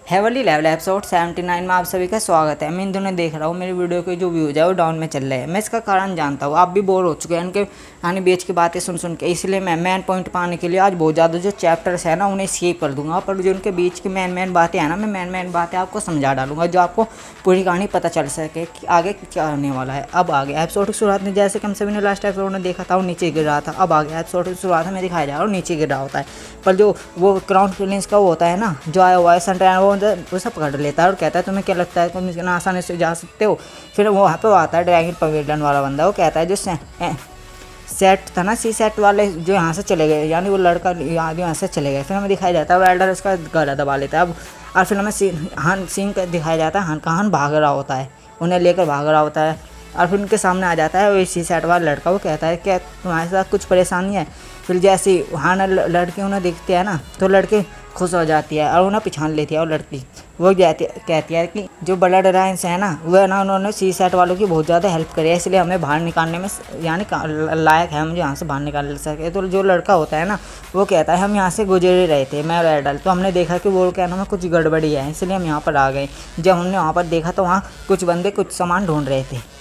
Heavenly level episode 79 में आप सभी का स्वागत है। मैं इन दिनों देख रहा हूँ मेरी वीडियो के जो व्यूज़ है वो डाउन में चल रहे हैं। मैं इसका कारण जानता हूँ, आप भी बोर हो चुके हैं इनके यानी बीच की बातें सुन के, इसलिए मैं मेन पॉइंट पाने के लिए आज बहुत ज़्यादा जो चैप्टर्स है ना उन्हें स्किप कर दूंगा, पर जो उनके बीच की मेन बातें हैं ना मैं मेन बातें आपको समझा डालूंगा, जो आपको पूरी कहानी पता चल सके कि आगे क्या होने वाला है। अब आगे एपिसोड की शुरुआत में जैसे कि हम सभी ने लास्ट एपिसोड में देखा था वो नीचे गिर रहा था, अब आगे एपिसोड की शुरुआत में दिखाया जा रहा है नीचे गिर रहा होता है, पर जो वो क्राउन प्रिंस का वो होता है ना जो आया हुआ है सनटैन, वो सब पकड़ लेता है और कहता है तुम्हें क्या लगता है तुम इतना आसानी से जा सकते हो। फिर वो वहाँ पे आता है ड्रैगन पवेलियन वाला बंदा, वो कहता है जो सेट था ना सी सेट वाले जो यहाँ से चले गए, यानी वो लड़का यहाँ से चले गए। फिर हमें दिखाया जाता है वो एल्डर उसका गला दबा लेता है। अब और फिर हमें हान सीन का दिखाया जाता है, हान भाग रहा होता है, उन्हें लेकर भाग रहा होता है और फिर उनके सामने आ जाता है वो सी सेट वाला लड़का, वो कहता है क्या तुम्हारे साथ कुछ परेशानी है। फिर जैसे हान लड़के उन्हें देखते हैं ना तो लड़के खुश हो जाती है और उन्हें पहचान लेती है। और लड़की वो कहती है कि जो ब्लड अलायंस है ना वह ना उन्होंने सी सेट वालों की बहुत ज़्यादा हेल्प करी है, इसलिए हमें बाहर निकालने में यानी लायक है, हम जो यहाँ से बाहर निकाल सके। तो जो लड़का होता है ना वो कहता है हम यहाँ से गुजर ही रहे थे मैं और एडल, तो हमने देखा कि वो क्या नाम है कुछ गड़बड़ी है, इसलिए हम यहाँ पर आ गए। जब हमने वहाँ पर देखा तो वहाँ कुछ बंदे कुछ सामान ढूंढ रहे थे।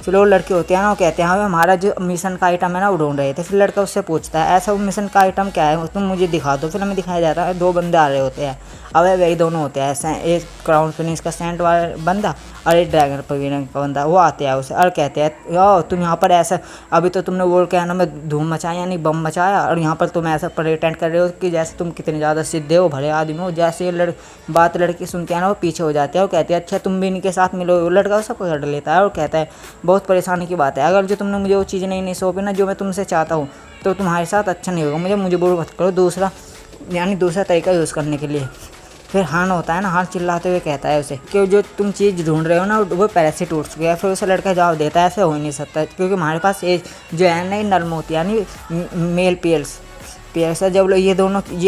फिर वो लड़के होते हैं ना वो कहते हैं हमारा जो मिशन का आइटम है ना वो ढूंढ रहे थे। फिर लड़का उससे पूछता है ऐसा वो मिशन का आइटम क्या है तुम मुझे दिखा दो। फिर हमें दिखाया जाता है दो बंदे आ रहे होते हैं, अब वही दोनों होते हैं, ऐसा एक क्राउन प्रिंस का सेंट वाला बंदा और एक ड्रैगन पवेलियन का बंदा। वो आते हैं उसे और कहते हैं यो तुम यहाँ पर ऐसा अभी तो तुमने वो क्या नाम है धूम मचाया यानी बम मचाया और यहाँ पर तुम ऐसा प्रेटेंड कर रहे हो कि जैसे तुम कितने ज़्यादा सीधे हो भले आदमी हो। जैसे ये बात लड़की सुनते हैं ना वो पीछे हो जाते हैं, वो कहते हैं अच्छा तुम भी इनके साथ मिलो। लड़का उसे पकड़ लेता है और कहता है बहुत परेशानी की बात है, अगर जो तुमने मुझे वो चीज़ नहीं सौंपी ना जो मैं तुमसे चाहता हूँ तो तुम्हारे साथ अच्छा नहीं होगा, मुझे मजबूर मत करो दूसरा तरीका यूज़ करने के लिए। फिर हान होता है ना, हान चिल्लाते हुए कहता है उसे कि जो तुम चीज़ ढूंढ रहे हो ना वो पैसे से टूट चुकी है। फिर उसे लड़का जवाब देता है ऐसे हो ही नहीं सकता क्योंकि हमारे पास ये जो है ना नर मोती यानी मेल पेयर्स है, जब ये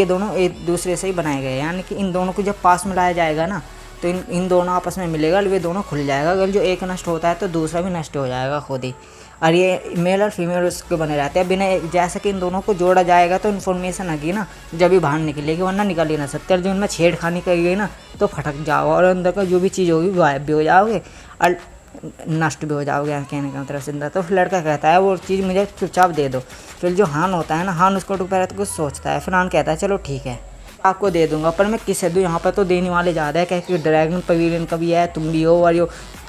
दोनों एक दूसरे से ही बनाए गए, यानी कि इन दोनों को जब पास मिलाया जाएगा ना तो इन दोनों आपस में मिलेगा, वे दोनों खुल जाएगा। अगर जो एक नष्ट होता है तो दूसरा भी नष्ट हो जाएगा खुद ही, और ये मेल और फीमेल उसके बने रहते हैं बिना जैसे कि इन दोनों को जोड़ा जाएगा तो इन्फॉर्मेशन आगी ना जब भी बाहर निकलेगी, वरना निकल ही ना सकते। और जो इनमें छेड़खानी करी गई ना तो फटक जाओगे और अंदर का जो भी चीज़ होगी गायब भी हो जाओगे और नष्ट भी हो जाओगे कहने का मतलब सिंधा। तो फिर लड़का कहता है वो चीज़ मुझे चुपचाप दे दो। फिर जो हान होता है ना हान उसको पहले तो कुछ सोचता है, फिर हान कहता है चलो ठीक है आपको दे दूंगा, पर मैं किसे दूँ, यहाँ पर तो देने वाले ज़्यादा है क्योंकि ड्रैगन पवेलियन का भी है तुम भी हो और यो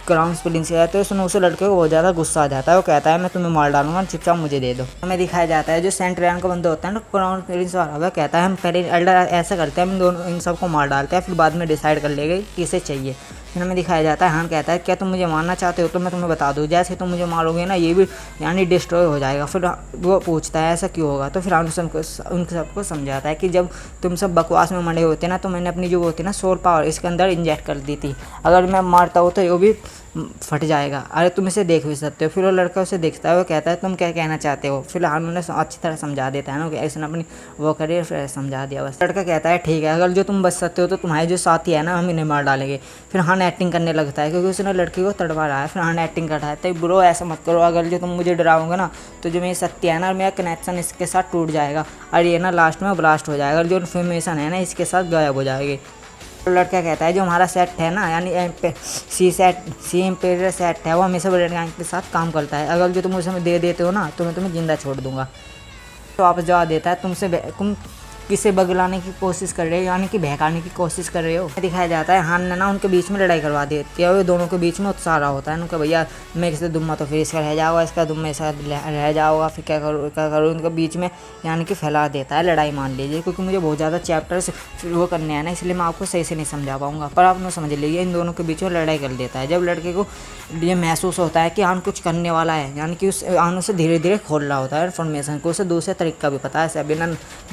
क्राउन प्रिंस है। तो उसने उसे लड़के को बहुत ज़्यादा गुस्सा आ जाता है, वो कहता है मैं तुम्हें मार डालूंगा चुपचाप मुझे दे दो। हमें दिखाया जाता है जो सेंट ड्रैगन का बंदा होता है ना क्राउन प्रिंस वाला, वह कहता है हम पहले एल्डर ऐसा करते हैं हम दोनों इन सबको मार डालते हैं फिर बाद में डिसाइड कर लेंगे किसे चाहिए। फिर हमें दिखाया जाता है हान कहता है क्या तुम मुझे मारना चाहते हो तो मैं तुम्हें बता दूँ, जैसे तुम मुझे मारोगे ना ये भी यानी डिस्ट्रॉय हो जाएगा। फिर वो पूछता है ऐसा क्यों होगा, तो फिर हान उन सबको समझाता है कि जब तुम सब बकवास में मरे होते ना तो मैंने अपनी जो होती ना सोल पावर इसके अंदर इंजेक्ट कर दी थी, अगर मैं मारता हूँ तो ये भी फट जाएगा, अरे तुम इसे देख भी सकते हो। फिर वो लड़का उसे देखता है, वो कहता है तुम क्या कहना चाहते हो। फिर हान उन्हें अच्छी तरह समझा देता है ना कि इसने अपनी वो करिए फिर समझा दिया बस। लड़का कहता है ठीक है अगर जो तुम बच सकते हो तो तुम्हारे जो साथी है ना हम इन्हें मार डालेंगे। फिर हान एक्टिंग करने लगता है क्योंकि उसने लड़की को तड़पा रहा है। फिर हान एक्टिंग करता है तो ब्रो ऐसा मत करो, अगर जो तुम मुझे डराओगे ना तो जो मेरी शक्ति है ना मेरा कनेक्शन इसके साथ टूट जाएगा और ये ना लास्ट में ब्लास्ट हो जाएगा, जो इन्फॉर्मेशन है ना इसके साथ गायब हो जाएगी। लड़का कहता है जो हमारा सेट है ना यानी सी एम्पेरियर सेट है वो हमेशा ब्लड गैंग के साथ काम करता है, अगर जो तुम उसे दे देते हो ना तो मैं तुम्हें जिंदा छोड़ दूंगा। तो वापस जवाब देता है तुम किसे बगलाने की कोशिश कर रहे हो यानी कि बहकाने की कोशिश कर रहे हो। दिखाया जाता है हान ने ना उनके बीच में लड़ाई करवा देती है, वो दोनों के बीच में उत्साह रहा होता है उनका भैया मैं किसी दुम्मा तो फिर इसका रह जाओगा इसका दुम्मा इसका रह जाओगा फिर क्या करूँ उनके बीच में यानी कि फैला देता है लड़ाई मान लीजिए, क्योंकि मुझे बहुत ज़्यादा चैप्टर्स वो करने हैं ना इसलिए मैं आपको सही से नहीं समझा पाऊँगा, पर आप समझ लीजिए इन दोनों के बीच में लड़ाई कर देता है। जब लड़के को ये महसूस होता है कि हान कुछ करने वाला है यानी कि उस हान उसे धीरे धीरे खोल रहा होता है इन्फॉर्मेशन को, उसे दूसरे तरीका भी पता है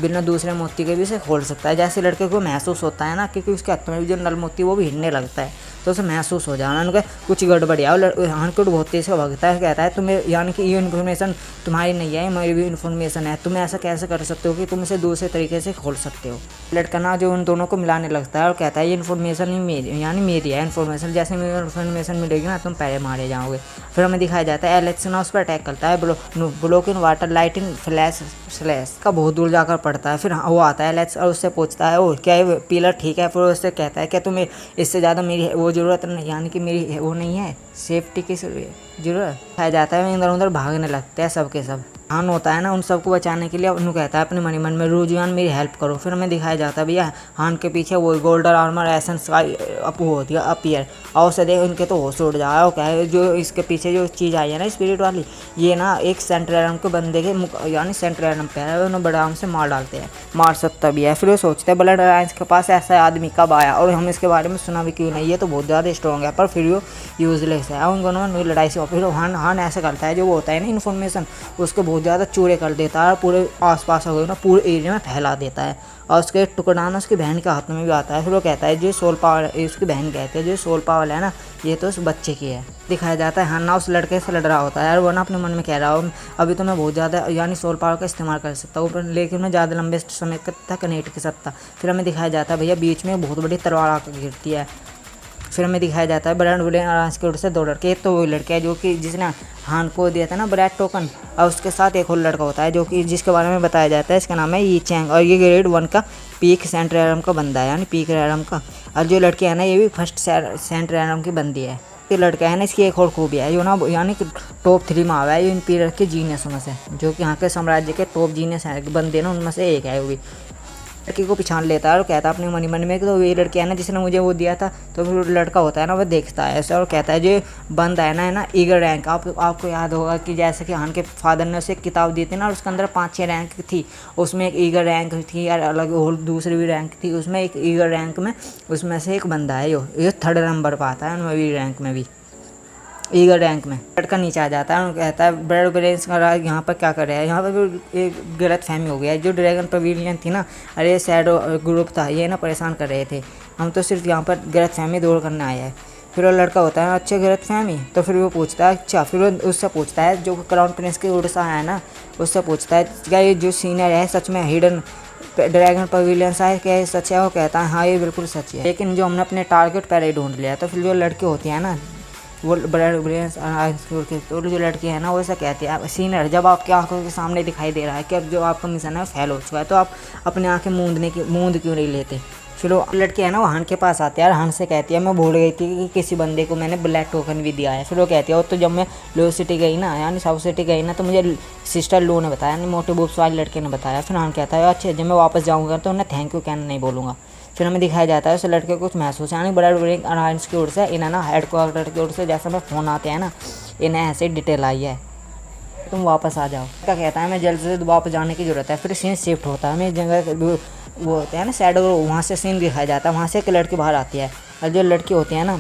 बिना दूसरे मोती के भी उसे खोल सकता है। जैसे लड़के को महसूस होता है ना क्योंकि उसके हाथ में भी जो नल मोती वो भी हिलने लगता है, तो उसे महसूस हो जाना उनका कुछ गड़बड़ी है। और हान को बहुत तेज से भगता है, कहता है तुम्हें यानी कि ये इन्फॉर्मेशन तुम्हारी नहीं है, मेरी भी इन्फॉर्मेशन है, तुम ऐसा कैसे कर सकते हो कि तुम इसे दूसरे तरीके से खोल सकते हो। लड़का ना जो उन दोनों को मिलाने लगता है और कहता है ये इन्फॉर्मेशन ही मेरी यानी मेरी है इन्फॉर्मेशन, जैसे मेरी इन्फॉर्मेशन मिलेगी ना तुम पहले मारे जाओगे। फिर हमें दिखाया जाता है एलेक्स ना उस पर अटैक करता है, block in water light in flash slash का बहुत दूर जाकर पड़ता है। फिर वो आता है एलेक्स और उससे पूछता है ओ क्या ये पिलर ठीक है। फिर उससे कहता है क्या तुम्हें इससे ज़्यादा मेरी वो ज़रूरत नहीं, यानी कि मेरी वो नहीं है सेफ्टी की ज़रूरत। खाया जाता है इधर उधर भागने लगते हैं सब के सब। हान होता है ना उन सबको बचाने के लिए उन्होंने कहता है अपने मन ही मन में रोजान मेरी हेल्प करो। फिर हमें दिखाया जाता है भैया हान के पीछे वो गोल्डन आर्मर एसेंस का वो होती है अपीयर, और उसे देख उनके तो होश उड़ जाए। और क्या है जो इसके पीछे जो चीज़ आई है ना स्पिरिट वाली, ये ना एक सेंट्रल एडम के बंदे के यानी सेंट्रल एडम पे है, उन्हें बड़े आराम से मार डालते हैं, मार सकता भी है। फिर वो सोचते हैं ब्लड अलायंस के पास ऐसा आदमी कब आया और हम इसके बारे में सुना भी क्यों नहीं, ये तो बहुत ज़्यादा स्ट्रॉन्ग है पर फिर वो यूजलेस है। उन दोनों में लड़ाई से फिर हान ऐसा करता है जो वो होता है ना इन्फॉर्मेशन उसको बहुत ज़्यादा चूरे कर देता है, पूरे आसपास हो गए ना पूरे एरिया में फैला देता है। और उसके टुकड़ा ना उसकी बहन के हाथ में भी आता है। फिर वो कहता है जो सोल पावर उसकी बहन कहते हैं जो सोल पावर है ना ये तो उस बच्चे की है। दिखाया जाता है हान्ना उस लड़के से लड़ रहा होता है और वो ना अपने मन में कह रहा हो अभी तो मैं बहुत ज़्यादा यानी सोल पावर का इस्तेमाल कर सकता हूँ लेकिन मैं ज़्यादा लंबे समय तक नहीं टिक सकता। फिर हमें दिखाया जाता है भैया बीच में बहुत बड़ी तलवार आकर गिरती है। फिर हमें दिखाया जाता है ब्रैड विलियन आराम के से दो लड़के, एक तो वो लड़का है जो कि जिसने हान को दिया था ना ब्रैड टोकन, और उसके साथ एक और लड़का होता है जो कि जिसके बारे में बताया जाता है इसका नाम है यी चैंग, और ये ग्रेड 1 का पीक सेंट्रल एडम का बंदा है यानी पीक एडम का। और जो लड़की है ना ये भी फर्स्ट सेंट्रल एडम की बंदी है। ये लड़का है ना इसकी एक और खूबी है जो ना यानी कि टॉप 3 में आवा है ये इन पीरियड के जीनियस में से, जो कि यहाँ के साम्राज्य के टॉप जीनियस है बंदे ना उनमें से एक है। वो भी लड़की को पहचान लेता है और कहता है अपने मन मन में तो ये लड़की है ना जिसने मुझे वो दिया था। तो फिर लड़का होता है ना वो देखता है ऐसा और कहता है जो बंद है ना ईगर रैंक। आपको याद होगा कि जैसे कि हान के फादर ने उसे एक किताब दी थी ना और उसके अंदर 5-6 रैंक थी, उसमें एक ईगर रैंक थी यार अलग और दूसरी भी रैंक थी, उसमें एक ईगर रैंक में उसमें से एक बंदा है ये 3rd नंबर पर आता है उनमें रैंक में भी ईगर रैंक में। लड़का नीचे आ जाता है और कहता है ब्रैड विलियंस का यहाँ पर क्या कर रहा है, यहाँ पर एक गलत फहमी हो गया है। जो ड्रैगन पवेलियन थी ना अरे सैडो ग्रुप था ये ना परेशान कर रहे थे, हम तो सिर्फ यहाँ पर गलत फहमी दूर करने आया है। फिर वो लड़का होता है अच्छे गलत फहमी, तो फिर वो पूछता है अच्छा, फिर वो उससे पूछता है जो क्राउन प्रिंस के उड़सा है ना उससे पूछता है क्या ये जो सीनियर है सच में हिडन ड्रैगन पवेलियन है क्या सच है। वो कहता है हाँ ये बिल्कुल सच है, लेकिन जो हमने अपने टारगेट पहले ही ढूंढ लिया। तो फिर जो लड़की होती है ना वो ब्रिलियंस तो जो लड़की है ना वो ऐसा कहती है सीनियर जब आपकी आंखों के सामने दिखाई दे रहा है कि अब जो आपका मिशन है फेल हो चुका है तो आप अपनी आंखें मूंद क्यों नहीं लेते। फिर वो लड़की है ना वो हान के पास आती है और हान से कहती है मैं भूल गई थी कि किसी बंदे को मैंने ब्लैक टोकन भी दिया है। फिर वो कहती है तो जब मैं लो सिटी गई ना यानी साउथ सिटी गई ना तो मुझे सिस्टर लो ने बताया यानी मोटे बूब्स वाले लड़के ने बताया। फिर हान कहता है अच्छा जब मैं वापस जाऊँगा तो उन्हें थैंक यू कहना नहीं बोलूँगा। फिर हमें दिखाया जाता है उस लड़के को कुछ महसूस यानी ब्रैड विलियन अलायंस की ओर से इन्हें ना हेडक्वार्टर की ओर से जैसे हमें फ़ोन आते हैं ना इन्हें ऐसे डिटेल आई है तुम वापस आ जाओ। क्या कहता है मैं जल्द से जल्द वापस जाने की ज़रूरत है। फिर सीन शिफ्ट होता है हमें जगह वो होते हैं ना शैडो, वहाँ से सीन दिखाया जाता है, वहाँ से एक लड़की बाहर आती है और जो लड़की होती है ना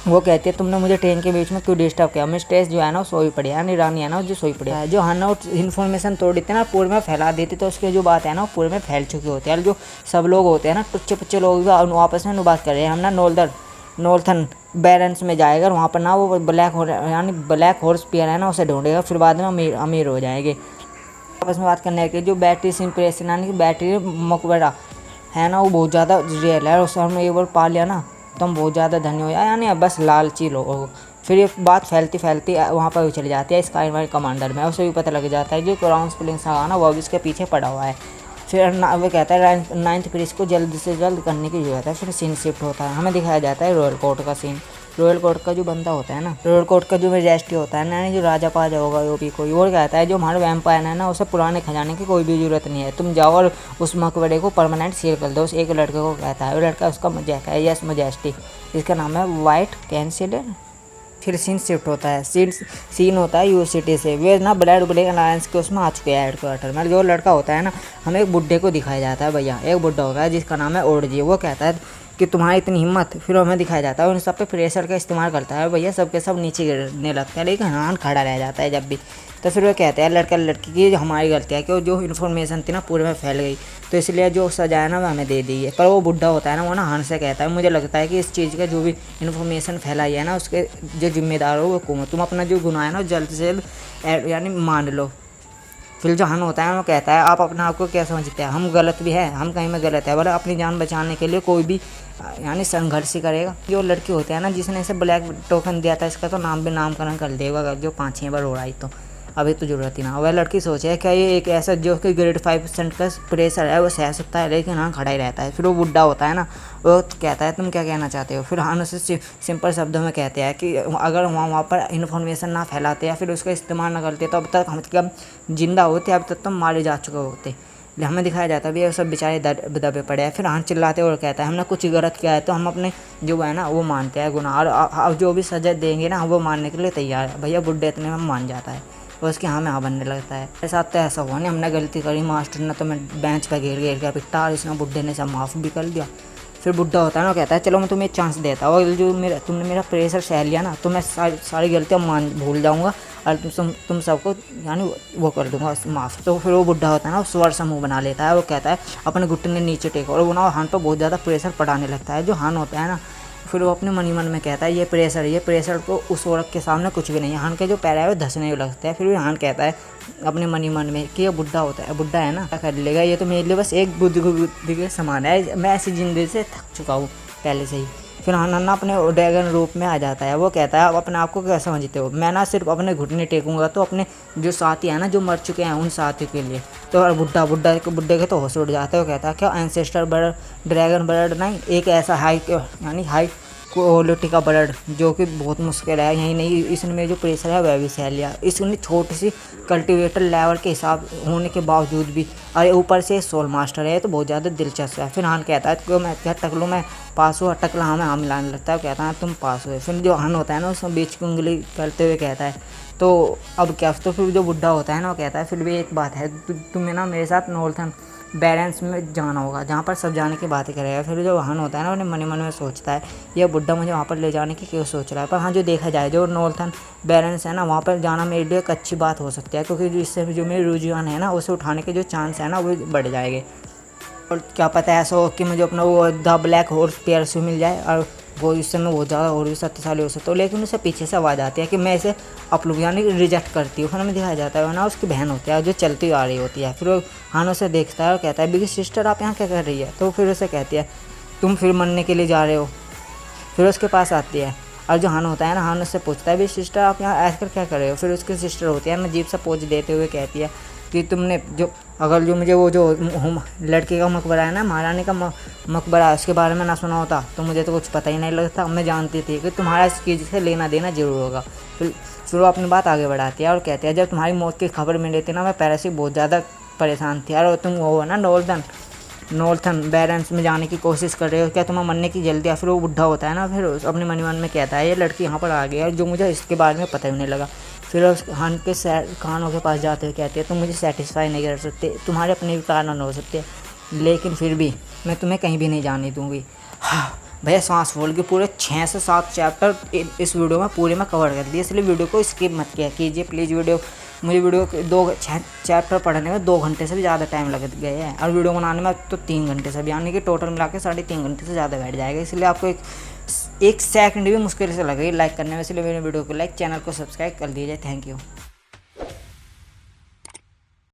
वो कहती है तुमने मुझे ट्रेन के बीच में क्यों डिस्टर्ब किया। मैं स्टेज जो है ना वो सोई पड़ी है यानी रानी है ना जो सोई पड़ी है। जो हाना इन्फॉर्मेशन तोड़ देती है ना पूरे में फैला देती तो उसकी जो बात है ना वो पूरे में फैल चुकी होती है। और जो सब लोग होते हैं ना टुच्चे पुच्चे लोग भी आपस में बात कर रहे हैं हम ना नॉर्थन बैरेंस में जाएगा और वहाँ पर ना वो ब्लैक हॉर्स पियर है ना उसे ढूंढेगा, फिर बाद में अमीर हो जाएंगे। आपस में बात करने के जो बैटरी सिंप्रेशन यानी कि बैटरी मकबरा है ना वो बहुत ज़्यादा रियल है, उसे हमने एक बार पा लिया ना तो हम बहुत ज़्यादा धनी हो जाए यानी बस लालची लोग। फिर ये बात फैलती वहाँ पर भी चली जाती है स्काई वाइट कमांडर में, उसे भी पता लग जाता है जो क्राउन प्रिंस का ना वो भी इसके पीछे पड़ा हुआ है। फिर वो कहता है 9th प्रिंस को जल्द से जल्द करने की जरूरत है। फिर सीन शिफ्ट होता है हमें दिखाया जाता है रॉयल कोर्ट का सीन। रॉयल कोर्ट का जो बंदा होता है ना रॉयल कोर्ट का जो मेजेस्टी होता है ना जो राजा पाजा होगा वो भी कोई और कहता है जो हमारे वैम्पायर है ना उसे पुराने खजाने की कोई भी ज़रूरत नहीं है, तुम जाओ और उस मकबरे को परमानेंट सील कर दो। उस एक लड़के को कहता है वो लड़का उसका मजाक है यस मजेस्टी, इसका नाम है वाइट कैंसिलर। फिर सीन शिफ्ट होता है सीन होता है यूसिटी से, वे ना ब्लैड विलियन अलायंस के उसमें आ चुके हैं हेडक्वार्टर में। जो लड़का होता है ना हमें एक बुड्ढे को दिखाया जाता है भैया, एक बुड्ढा होगा जिसका नाम है ओडजी। वो कहता है कि तुम्हारी इतनी हिम्मत। फिर हमें दिखाया जाता है उन सब पे प्रेशर का इस्तेमाल करता है, भैया सबके सब नीचे गिरने लगते हैं, लेकिन हान खड़ा रह जाता है जब भी। तो फिर वो कहते हैं लड़का लड़की की हमारी गलती है कि जो इन्फॉर्मेशन थी ना पूरे में फैल गई, तो इसलिए जो सजा है ना वो हमें दे दी है। पर वो बुढ़ा होता है ना, वो ना हान से कहता है मुझे लगता है कि इस चीज़ का जो भी इन्फॉर्मेशन फैलाई है ना उसके जो जिम्मेदार हो वो हुकूमत, तुम अपना जो गुनाह है ना जल्द से जल्द यानी मान लो। फिर जो हन होता है वो कहता है आप अपने आप को क्या समझते हैं, हम गलत भी है, हम कहीं में गलत है, बोले अपनी जान बचाने के लिए कोई भी यानी संघर्ष ही करेगा। जो लड़की होते हैं ना जिसने इसे ब्लैक टोकन दिया था, इसका तो नाम भी नामकरण कर देगा जो 5-6 बार हो रहा है, तो अभी तो ज़रूरत ही ना। वह लड़की सोचे क्या ये एक ऐसा जो कि ग्रेड 5% का प्रेशर है वो सह सकता है, लेकिन हाँ खड़ा ही रहता है। फिर वो बुढ़ा होता है ना, वो कहता है तुम क्या कहना चाहते हो। फिर हाँ उसे सिंपल शब्दों में कहते हैं कि अगर वहाँ पर इन्फॉर्मेशन ना फैलाते या फिर उसका इस्तेमाल ना करते तो अब तक हम कब जिंदा होते, अब तक तो मारे जा चुके होते। हमें दिखाया जाता है भी ये सब बेचारे दबे पड़े हैं। फिर हाँ चिल्लाते और कहता है हमने कुछ गलत किया है तो हम अपने जो है ना वो मानते हैं गुनाह, और अब जो भी सजा देंगे ना वो मानने के लिए तैयार है। भैया बुढ़े इतने में मान जाता है, और उसके हाँ में हाँ बनने लगता है। मेरे साथ तो ऐसा हुआ नहीं, हमने गलती करी, मास्टर ने तो मैं बेंच पर घेर के पिटा, और इसने बुढ़े ने सब माफ़ भी कर दिया। फिर बुढ़ा होता है ना, कहता है चलो मैं तुम्हें एक चांस देता हूँ, और जो तुमने मेरा प्रेशर सह लिया ना तो मैं सारी गलतियाँ भूल जाऊँगा और तुम सबको यानी वो कर दूँगा माफ़। तो फिर वो बुढ़ा होता है ना स्वर समूह बना लेता है, वो कहता है अपने घुटने नीचे टेको, और वो ना हान पर बहुत ज़्यादा प्रेशर पड़ाने लगता है। जो हान होता है ना फिर वो अपने मन ही मन में कहता है ये प्रेशर को उस औरत के सामने कुछ भी नहीं है। हान के जो पैर है वो धंसने लगते हैं। फिर भी हान कहता है अपने मन ही मन में कि ये बुढ़ा बुढ़ा है ना क्या कर लेगा, ये तो मेरे लिए बस एक बुद्धि के समान है, मैं ऐसी ज़िंदगी से थक चुका हूँ पहले से ही। फिर हान अपने ड्रैगन रूप में आ जाता है, वो कहता है आप अपने आप को क्या समझते हो, मैं ना सिर्फ अपने घुटने टेकूंगा तो अपने जो साथी हैं ना जो मर चुके हैं उन साथियों के लिए। तो बुढ़े के तो होश उड़ जाता है, वो कहता है क्या एंसेस्टर ब्लड ड्रैगन ब्लड नहीं, एक ऐसा हाई क्वालिटी का ब्लड जो कि बहुत मुश्किल है, यही नहीं इसमें जो प्रेशर है वह भी सह लिया, इसने छोटी सी कल्टीवेटर लेवल के हिसाब होने के बावजूद भी, अरे ऊपर से सोल मास्टर है तो बहुत ज़्यादा दिलचस्प है। फिर हान कहता है कि मैं क्या टकलू मैं पास हुआ, टकला हाँ मैं हाँ मिलाने लगता है, कहता है तुम पास हुए। फिर जो हन होता है ना उसमें बीच की उंगली करते हुए कहता है तो अब क्या। तो फिर जो बुढ़ा होता है ना वो कहता है फिर भी एक बात है, तुम्हें ना मेरे साथ नॉर्थन बैलेंस में जाना होगा जहाँ पर सब जाने की बातें करेगा। फिर जो वाहन होता है ना उन्हें मन ही मन में सोचता है ये बुढ़ा मुझे वहाँ पर ले जाने की क्यों सोच रहा है। पर हाँ जो देखा जाए जो नॉर्थन बैलेंस है ना वहाँ पर जाना मेरे लिए एक अच्छी बात हो सकती है, क्योंकि इससे जो मेरे रुझान है ना उसे उठाने के जो चांस है ना वो बढ़ जाएंगे। और क्या पता है ऐसा हो कि मुझे अपना वो द ब्लैक हॉर्स पेयर से मिल जाए और वो इस समय बहुत ज़्यादा और भी शक्तिशाली हो सकता हो, लेकिन उसे पीछे से आवाज़ आती है कि मैं इसे अपलोड यानी रिजेक्ट करती हूँ। फिर हमें दिखाया जाता है ना उसकी बहन होती है जो चलती आ रही होती है। फिर वो हान उसे देखता है और कहता है बिग सिस्टर आप यहाँ क्या कर रही है। तो फिर उसे कहती है तुम फिर मरने के लिए जा रहे हो। फिर उसके पास आती है और जो हान होता है ना हान उससे पूछता है बिग सिस्टर आप यहाँ आकर क्या कर रहे हो। फिर उसकी सिस्टर होती है ना अजीब सा पोज देते हुए कहती है कि तुमने जो अगर जो मुझे वो जो लड़के का मकबरा है ना महारानी का मकबरा है उसके बारे में ना सुना होता तो मुझे तो कुछ पता ही नहीं लगता। मैं जानती थी कि तुम्हारा इस चीज़ से लेना देना जरूर होगा। फिर वो अपनी बात आगे बढ़ाती है और कहती है जब तुम्हारी मौत की खबर मिली थी ना मैं पहले से बहुत ज़्यादा परेशान थी, और तुम वो ना नॉर्थन बैलेंस में जाने की कोशिश कर रहे हो, क्या तुम्हें मरने की जल्दी है। फिर वो बुढ़ा होता है ना फिर अपने मन में कहता है ये लड़की यहाँ पर आ गई है जो मुझे इसके बारे में पता ही नहीं लगा। फिर उस हान के कानों के पास जाते हुए कहती है तुम मुझे सेटिस्फाई नहीं कर सकते, तुम्हारे अपने भी कारण हो सकते, लेकिन फिर भी मैं तुम्हें कहीं भी नहीं जाने दूंगी। हाँ भैया सांस फूल के पूरे 6 से 7 चैप्टर इस वीडियो में पूरे में कवर कर दिए, इसलिए वीडियो को स्किप मत किया कीजिए प्लीज़। मुझे वीडियो के 6 चैप्टर पढ़ने में 2 घंटे से भी ज़्यादा टाइम लग गए हैं, और वीडियो बनाने में तो 3 घंटे से भी, यानी कि टोटल मिला के 3.5 घंटे से ज़्यादा बैठ जाएगा। इसलिए आपको एक सेकंड भी मुश्किल से लगेगी लाइक करने में, इसलिए मेरे वीडियो को लाइक चैनल को सब्सक्राइब कर दीजिए। Thank you.